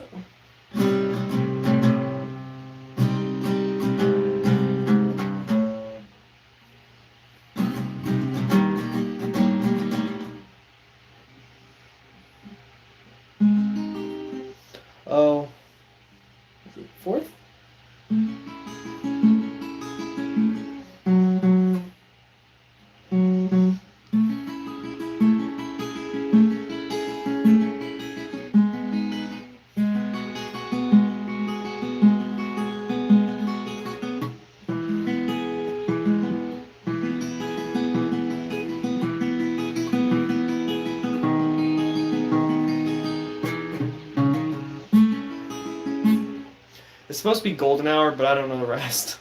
Oh, is it fourth? supposed to be golden hour, but I don't know the rest.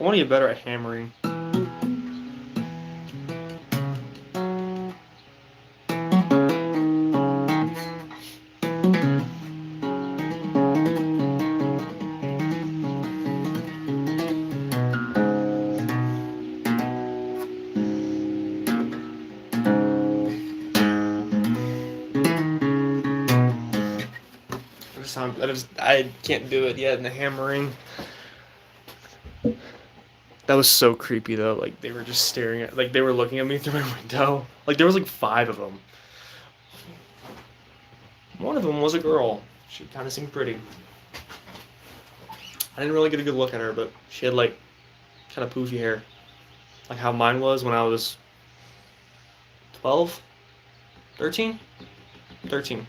I want to get better at hammering. I can't do it yet in the hammering. That was so creepy though. Like they were just staring at, like they were looking at me through my window. Like there was like 5 of them. One of them was a girl. She kind of seemed pretty. I didn't really get a good look at her, but she had like kind of poofy hair, like how mine was when I was 12, 13, 13.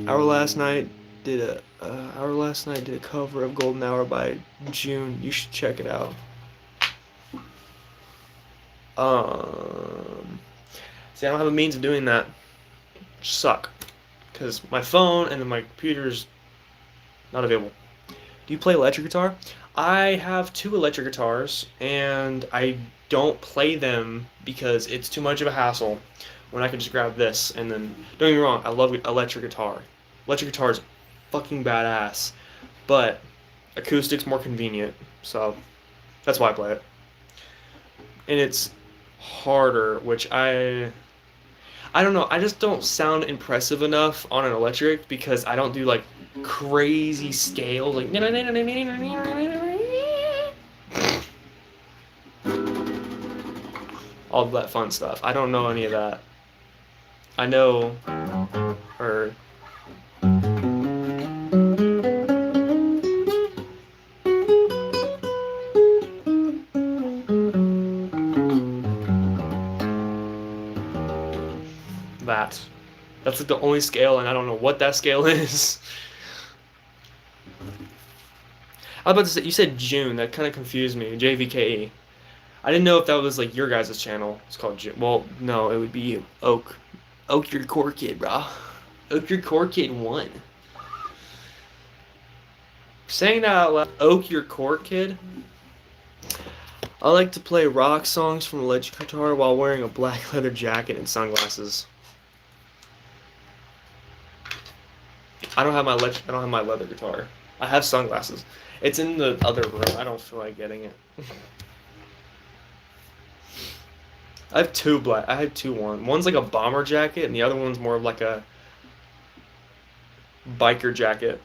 Our last night did a cover of Golden Hour by June. You should check it out. See, I don't have a means of doing that. Which suck, because my phone and then my computer's not available. Do you play electric guitar? I have 2 electric guitars, and I don't play them because it's too much of a hassle when I can just grab this and then... Don't get me wrong, I love electric guitar. Electric guitar is fucking badass, but acoustic's more convenient, so that's why I play it. And it's harder, which I don't know, I just don't sound impressive enough on an electric because I don't do like crazy scales, like all that fun stuff. I don't know any of that. I know, or that. That's like the only scale, and I don't know what that scale is. I was about to say, you said June. That kind of confused me. JVKE. I didn't know if that was like your guys' channel. It's called June. Well, no, it would be Oak. Oak your core kid, brah. Oak your core kid 1. Saying that out loud, Oak your core kid. I like to play rock songs from electric guitar while wearing a black leather jacket and sunglasses. I don't have my leather guitar. I have sunglasses. It's in the other room. I don't feel like getting it. I have 2 black. I have 2 one. One's like a bomber jacket, and the other one's more of like a biker jacket.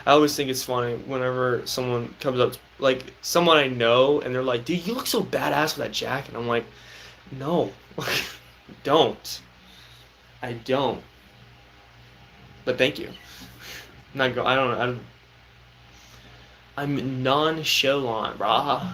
I always think it's funny whenever someone comes up, like someone I know, and they're like, "Dude, you look so badass with that jacket." I'm like, "No, don't. I don't." But thank you. I don't know. I'm nonchalant, brah.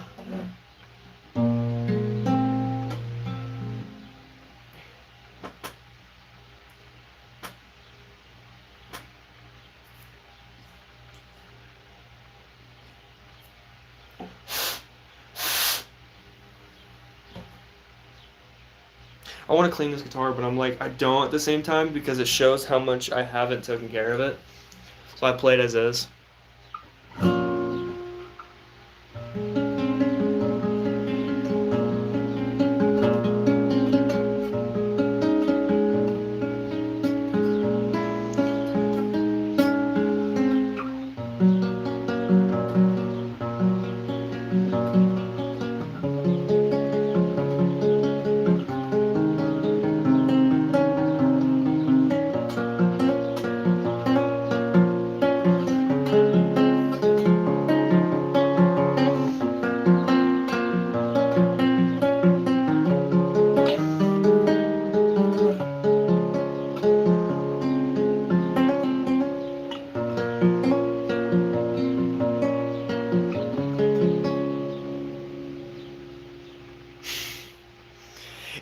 I want to clean this guitar, but I'm like, I don't at the same time because it shows how much I haven't taken care of it. So I play it as is.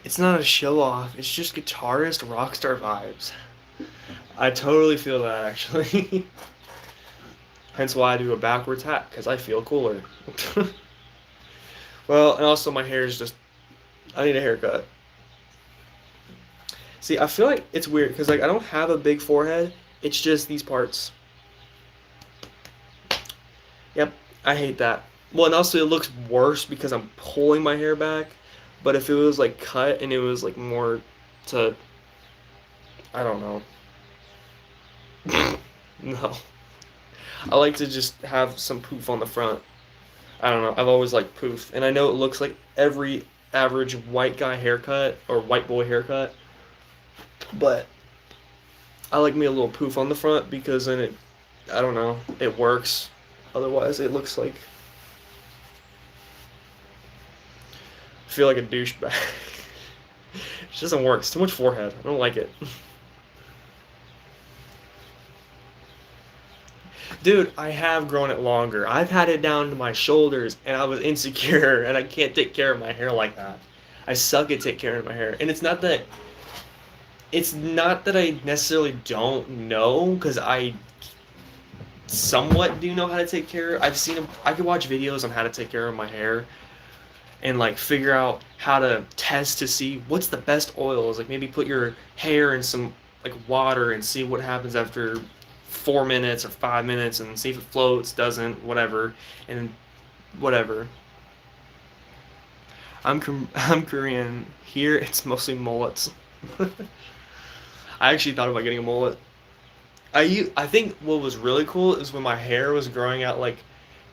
It's not a show off. It's just guitarist rock star vibes. I totally feel that actually. Hence why I do a backwards hat, because I feel cooler. Well, and also my hair is just, I need a haircut. See, I feel like it's weird because like I don't have a big forehead. It's just these parts. Yep, I hate that. Well, and also it looks worse because I'm pulling my hair back. But if it was like cut and it was like more to, I don't know. No. I like to just have some poof on the front. I don't know. I've always liked poof. And I know it looks like every average white guy haircut or white boy haircut. But I like me a little poof on the front because then it, I don't know, it works. Otherwise, it looks like, I feel like a douchebag. It just doesn't work. It's too much forehead. I don't like it. Dude, I have grown it longer. I've had it down to my shoulders and I was insecure and I can't take care of my hair like that. I suck at taking care of my hair. And it's not that I necessarily don't know because I somewhat do know how to take care. I could watch videos on how to take care of my hair and like figure out how to test to see what's the best oils. Like maybe put your hair in some like water and see what happens after 4 minutes or 5 minutes and see if it floats, doesn't, whatever, and whatever. I'm Korean. Here it's mostly mullets. I actually thought about getting a mullet. I think what was really cool is when my hair was growing out like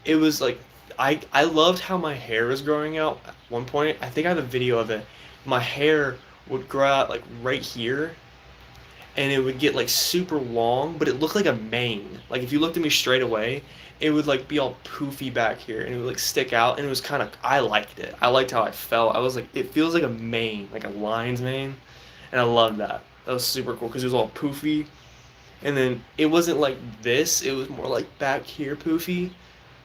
it was like I loved how my hair was growing out at one point. I think I have a video of it. My hair would grow out like right here and it would get like super long, but it looked like a mane. Like if you looked at me straight away, it would like be all poofy back here and it would like stick out and it was kind of I liked it. I liked how I felt. I was like it feels like a mane, like a lion's mane, and I loved that. That was super cool because it was all poofy. And then it wasn't like this, it was more like back here poofy.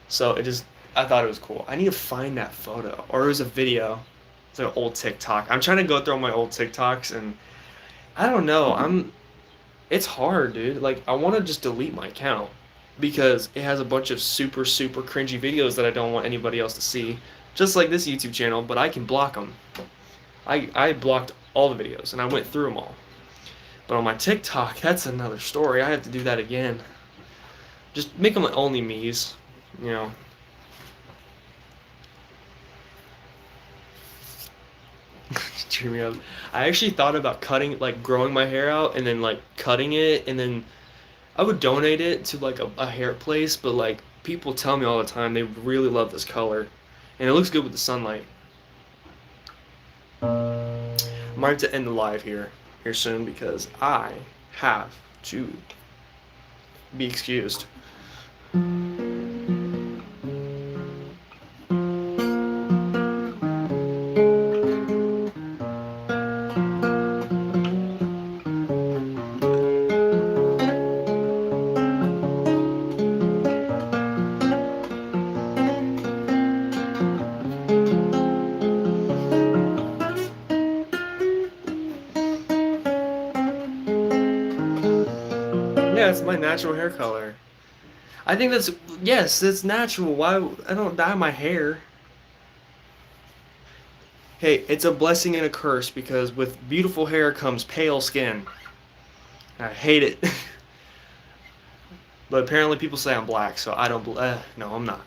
So I thought it was cool. I need to find that photo. Or it was a video. It's like an old TikTok. I'm trying to go through all my old TikToks and I don't know. It's hard, dude. Like I want to just delete my account because it has a bunch of super super cringy videos that I don't want anybody else to see. Just like this YouTube channel, but I can block them. I blocked all the videos and I went through them all. But on my TikTok, that's another story. I have to do that again. Just make them only me's, you know. Cheer me up. I actually thought about cutting, like growing my hair out and then like cutting it and then I would donate it to like a hair place, but like people tell me all the time they really love this color and it looks good with the sunlight. I might have to end the live here soon because I have to be excused. Yeah, it's my natural hair color. I think yes, it's natural. Why I don't dye my hair. Hey, it's a blessing and a curse because with beautiful hair comes pale skin. I hate it. But apparently people say I'm black, so I don't. No, I'm not.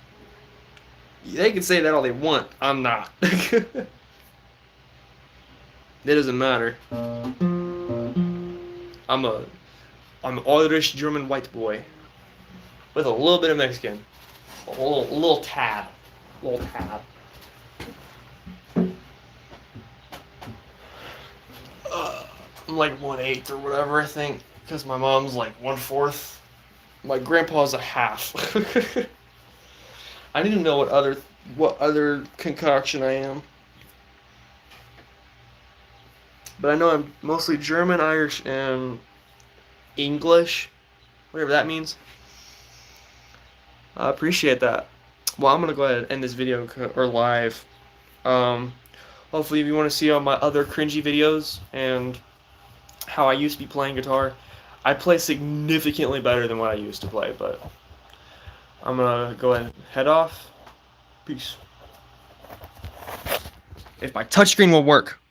They can say that all they want. I'm not. It doesn't matter. I'm a I'm an Irish German white boy with a little bit of Mexican, a little tad, little tad. I'm like 1/8 or whatever I think, because my mom's like 1/4. My grandpa's a half. I didn't know what other concoction I am, but I know I'm mostly German, Irish, and English, whatever that means. I appreciate that. Well, I'm gonna go ahead and end this video or live. Um, Hopefully, if you want to see all my other cringy videos and how I used to be playing guitar, I play significantly better than what I used to play, but I'm gonna go ahead and head off. Peace. If my touchscreen will work.